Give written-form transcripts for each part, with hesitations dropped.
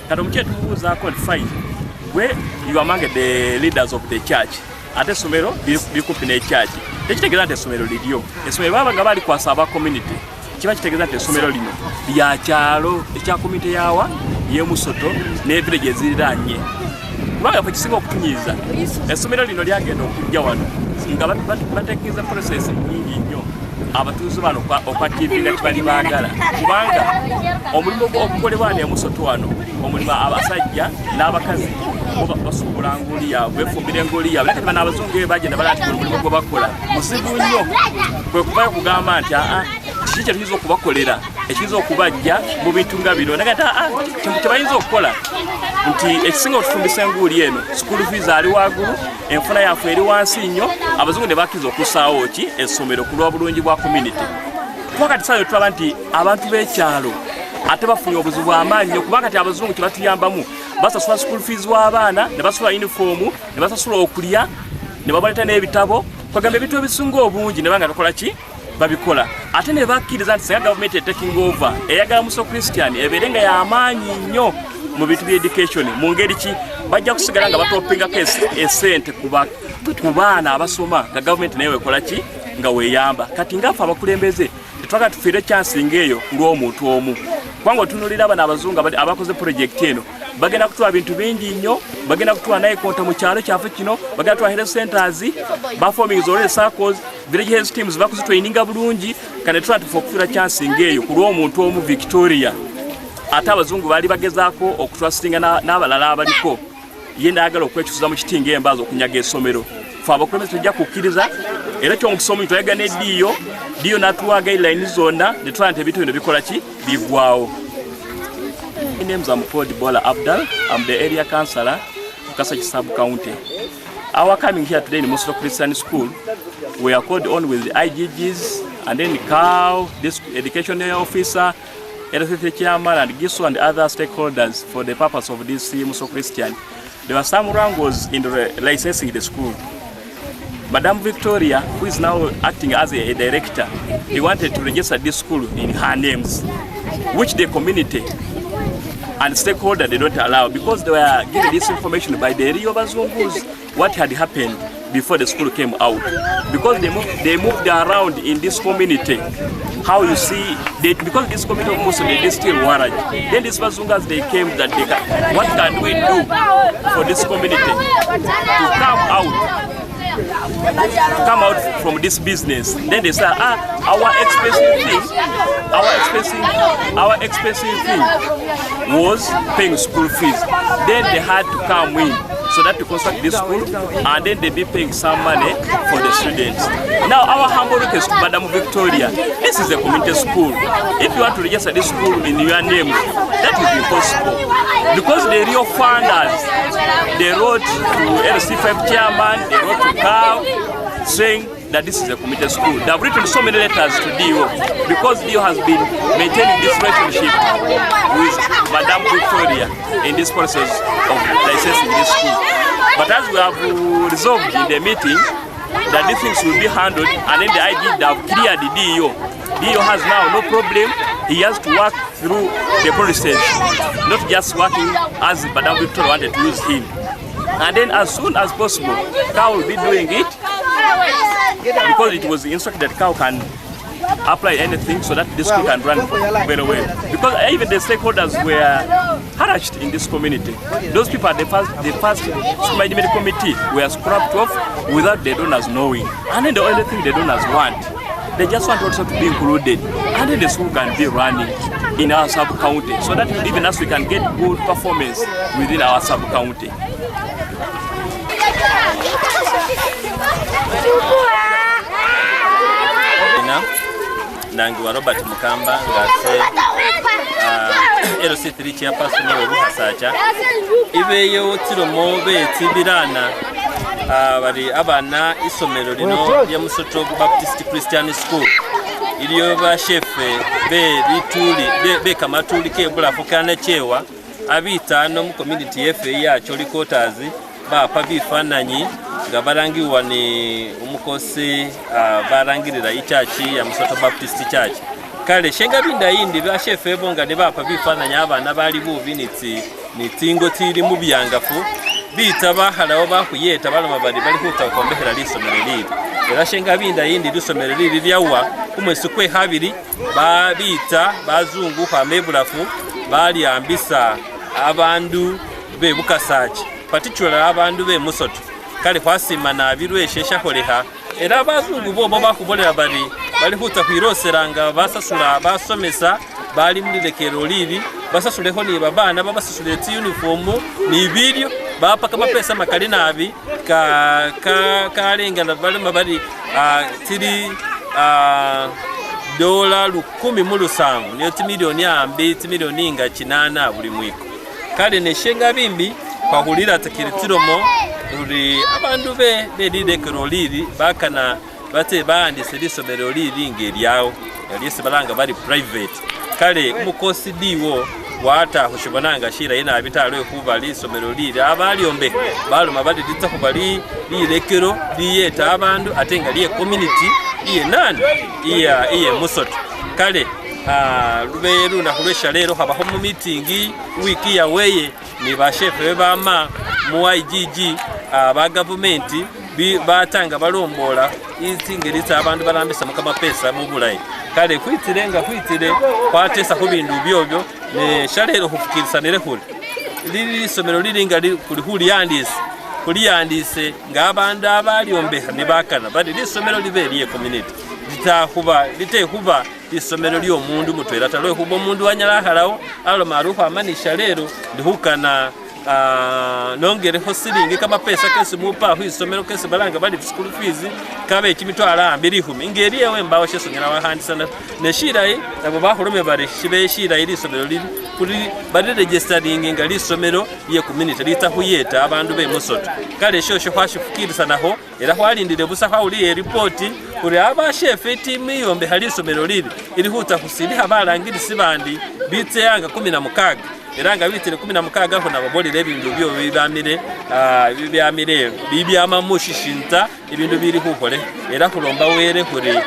Katomche tubuuzaako fine. Where you are among the leaders of the church. Ate somero bikupi ne church. Tekitegeeza nti essomero liryo. Essomero baba nga bali kwasaba community. Kiba kitegeeza nti essomero lino lya kyalo ekya community yawa ye Musoto ne village eziranye. Kubanga fe kisinga okutunyiza. Essomero lino lyagenda okujja wano. Nga bategeeza process nyingi nnyo. Abatuuze bano okwakiivinga kibali baagala. Kubanga omulimu ogukolebwa ne Musoto wano omulimu abasajja n'abakazi basubula ngoli yaabwe befumbira engoli yaabwe kati bana abazungu bagenda balati omulimu gwe bakola muzibu nnyo kwe kuba kugamba nti kiki kiyinza okubakolera ekiyinza okubajja mu bintu nga bino nagata kintu kye bayinza okukola nti ekisinga okufumbisa engoli eno school fees ali waggulu enfuna yaffe eri wansi nnyo abazungu ne bakkiriza okusaawo ki essomero ku lw'obulungi bwa community twakati sayo tulaba nti abantu b'ekyalo ate bafunye obuzibu bw'amaanyi nnyo kubanga kati abazungu kye batuyambamu basasula school fees w'abaana ne basasula uniform ne basasula okulya ne babaleeta n'ebitabo kwagamba ebintu ebisinga obungi ne banga bakola ki babikola ate ne bakkiriza nti senga government taking over eyagala Muso Christian ebeerenga y'amaanyi nnyo mu bintu by'education mu ngeri ki bajja kusigala nga batopingako esente ku baana abasoma nga government naye wekola ki nga weeyamba kati ngaffe abakulembeze tetwaga tufiire chance ng'eyo ng'omuntu omu kubanga otunulira abana abazungu abakoze project eno bagenda kutuwa bintu bingi nnyo bagenda kutuwa naye konta mu kyalo kyaffe kino bagenda kutuwa health centers baforming zole circles village health teams bakuzitwaininga bulungi kane tuwa tufa okufiira chance ng'eyo ku lw'omuntu omu Victoria ate abazungu baali bagezaako okutwasitinga n'abalala abaliko ye naagala okwekyusiza mu kitinga embaazi okunyaga essomero fe abakulembeze tujja kukkiriza era ky'omukisa omuntu twayaga n'eddiyo diyo n'atuwa guidelines zonna ne tulaba nti ebintu bino bikola ki biggwawo. My name is Podi Bola Abdal. I'm the area councillor of Kasach sub-county. Our coming here today in Muso Christian School, we are called on with the IGGs and then COW, this education officer, LCC chairman and GISO and other stakeholders for the purpose of this Muso Christian. There were some wrangles in licensing the school. Madam Victoria, who is now acting as a director, he wanted to register this school in her names, which the community and stakeholders they don't allow because they were given this information by the Rio Bazungus what had happened before the school came out. Because they moved around in this community. How you see, because this community of Muslim, they still warrant. Then these Bazungas, they came that what can we do for this community to come out from this business? Then they say, our expensive thing was paying school fees. Then they had to come in so that to construct this school, and then they be paying some money for the students. Now our humble request to Madam Victoria, this is a community school. If you want to register this school in your name, that is impossible. Because the real funders, they wrote to LC5 chairman, they wrote to COW, saying that this is a community school. They have written so many letters to DO because DO has been maintaining this relationship with Madam Victoria in this process of licensing this school. But as we have resolved in the meeting that these things will be handled, and then the IG have cleared the DO. DO has now no problem. He has to work through the process, not just working as Madam Victoria wanted to use him. And then as soon as possible, COW will be doing it because it was instructed that COW can apply anything so that this school can run very well. Because even the stakeholders were harassed in this community. Those people at the first school management committee were scrapped off without the donors knowing. And then the only thing the donors want, they just want also to be included. And then the school can be running in our sub-county so that even as we can get good performance within our sub-county. Nangi wa Robert Mukamba ngase LC3 chairperson w'Obuhasacha ibeyo tiromo betibirana bari abana isomero lino ya Musoto Baptist Christian School iliyo ba chefe be kamatuli kebula fukana chewa abitano mu community yefe yacho likotazi bapa bifananyi nga barangiwa ni umukosi barangirira ichachi ya Musoto Baptist Church kale shenga binda yindi bashefe bonga ne bapa bifananya abana bali bubi nitsingo tiri mu byangafu bita bahalawo bakuyeta baloma bali huta kombehera lisomero liri era shenga binda yindi lisomero liri lyawa kumwesi kwe habiri babita bazungu kwa mebulafu bali ambisa abandu be bukasachi particular abandu be musoto kale kwasima na birweshesha koleha era abazungu bo bakubolera bali huta kwiroseranga basasula basomesa bali mulilekero liri basasuleho ni babana babasasule uniform ni video bapa kama pesa makali nabi kalenga bali mabali tiri dola 10,000 niyo timilioni ambi timilioni nga 8 buli mwiko kale neshenga bimbi kwa kulira takiritiromo uri abandu be lidekero liri bakana bate bandise lisomero liri ngeri yawo yalise balanga bali private kale umukosi diwo wata hushibonanga shira ina abitalo kuba lisomero liri abali ombe baluma bali ditsa kubali lidekero liyeta abandu atenga liye community iye nani iye musoto kale luberu na kulesha lero habaho mu meeting wiki ya weye ni bashefe bama mu IGG ba government batanga balombola izingerisa abantu balambisa mukama pesa mu bulayi kale kwitire kwatesa ku bindu byobyo ne shalero hufukirisanire huli lili somero lilinga kuli huli yandise ng'abandu abali ombeha ne bakana bali lisomero libeliye community litehuba lisomero ly'omundu mutwera talwe huba omundu wanyalahalawo alo maruhu amanisha lero ndihukana nongere ho silingi kama pesa kesi mupa hu isomero kesi balanga bali school fees kabe kimitwala 210 ingeri yewe mbawo shesongera wahandisa ne shirai abo bahurome bari shibe shirai lisomero liri kuri bari registering ngali somero ye community litahuyeta abandu be musoto kale shosho kwashifukirisa naho era hwalindire busa hawuli report kuri aba chef team yombe hali somero liri ili huta kusili habalangiri sibandi bitse yanga 16 eranga bitire 16 ho nababolire ebindu byo bibyamire bibyamamushishinta ibindu biri hukole era kulomba were kuri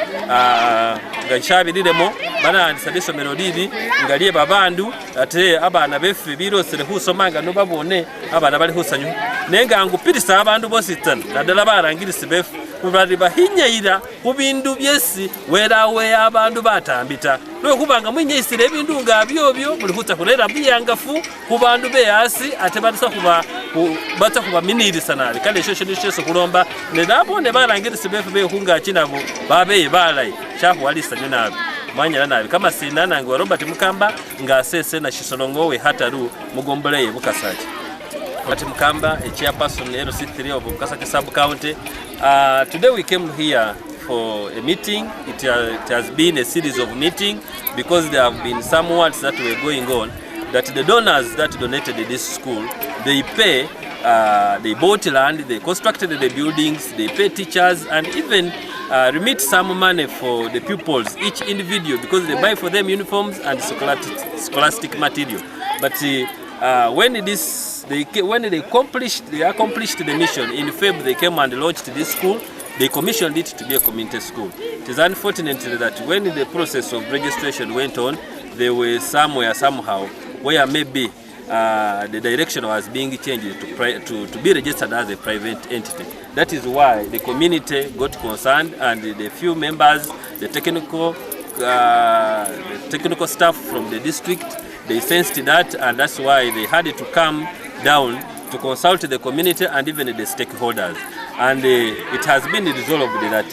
gashabiriremo banandisa lisomero liri ngaliye babandu ate abana befe birosere husomanga no babone abana bali husanyu nenga ngupirisa abandu bositana nadala barangirisi befe kubali bahinyira kubindu byesi werawe abantu batambita no kubanga mwinyisire ebindu nga byobyo muri huta kulera byangafu kubandu beyasi ate batasa kuba miniri sanali kale shosho nisheso kulomba ne nabone barangirisi befe be hunga kinabo babe balai chafu walisa nyonabi mwanyala nabi kama sina nange Robert Mukamba ngasese na Shisonongo we hataru mugombole bukasaji Robert Mukamba a chairperson LC3 of Bukasaki sub-county. Today we came here for a meeting. It has been a series of meetings because there have been some words that were going on that the donors that donated this school, they pay, they bought land, they constructed the buildings, they pay teachers and even remit some money for the pupils, each individual, because they buy for them uniforms and scholastic material. But when they accomplished the mission in February, they came and launched this school. They commissioned it to be a community school. It is unfortunate that when the process of registration went on, there were somehow where maybe the direction was being changed to be registered as a private entity. That is why the community got concerned and the few members, the technical staff from the district, they sensed that, and that's why they had to come down to consult the community and even the stakeholders. And it has been resolved that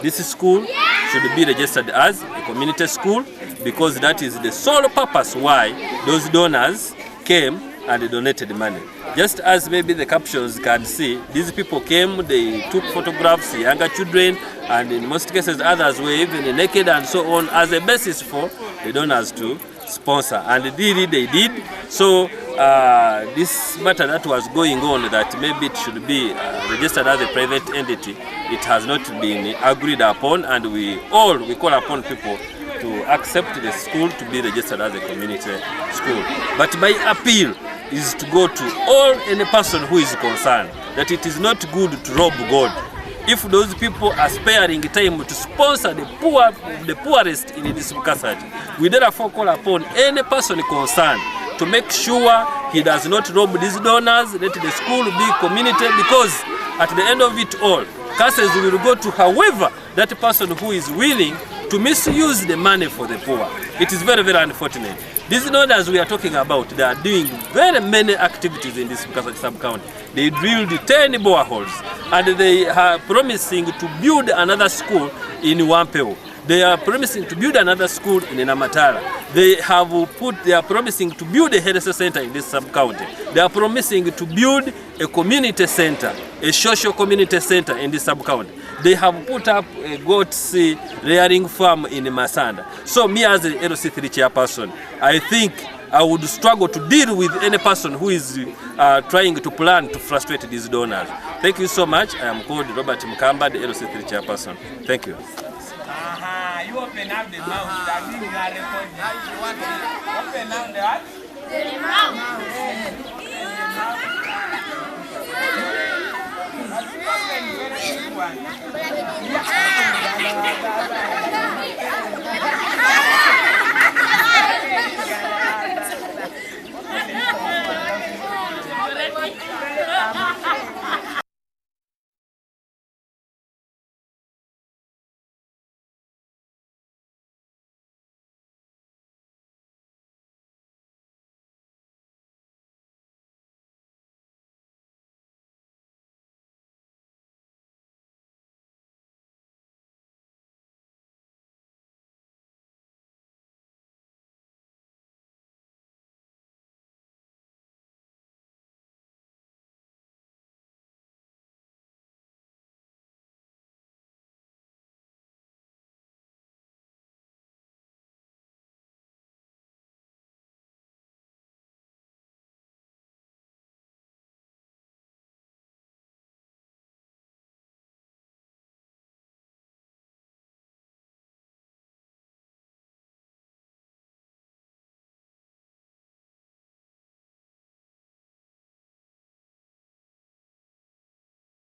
this school should be registered as a community school because that is the sole purpose why those donors came and donated money. Just as maybe the captions can see, these people came, they took photographs, younger children, and in most cases others were even naked and so on as a basis for the donors to sponsor. And really they did. So this matter that was going on that maybe it should be registered as a private entity, it has not been agreed upon, and we call upon people to accept the school to be registered as a community school. But my appeal is to go to any person who is concerned that it is not good to rob God. if those people are sparing time to sponsor the poorest in this Mukasati, we therefore call upon any person concerned to make sure he does not rob these donors, let the school be community, because at the end of it all, curses will go to however that person who is willing to misuse the money for the poor. It is very, very unfortunate. These donors we are talking about, they are doing very many activities in this sub-county. They drilled 10 boreholes and they are promising to build another school in Wampeo. They are promising to build another school in Namatala. They are promising to build a health center in this sub-county. They are promising to build a community center, a social community center in this sub-county. They have put up a goats rearing farm in Masanda. So me as the LC3 chairperson, I think I would struggle to deal with any person who is trying to plan to frustrate these donors. Thank you so much. I am called Robert Mukamba, the LC3 chairperson. Thank you. You open up the mouth. I think you are recording. Open up the mouth.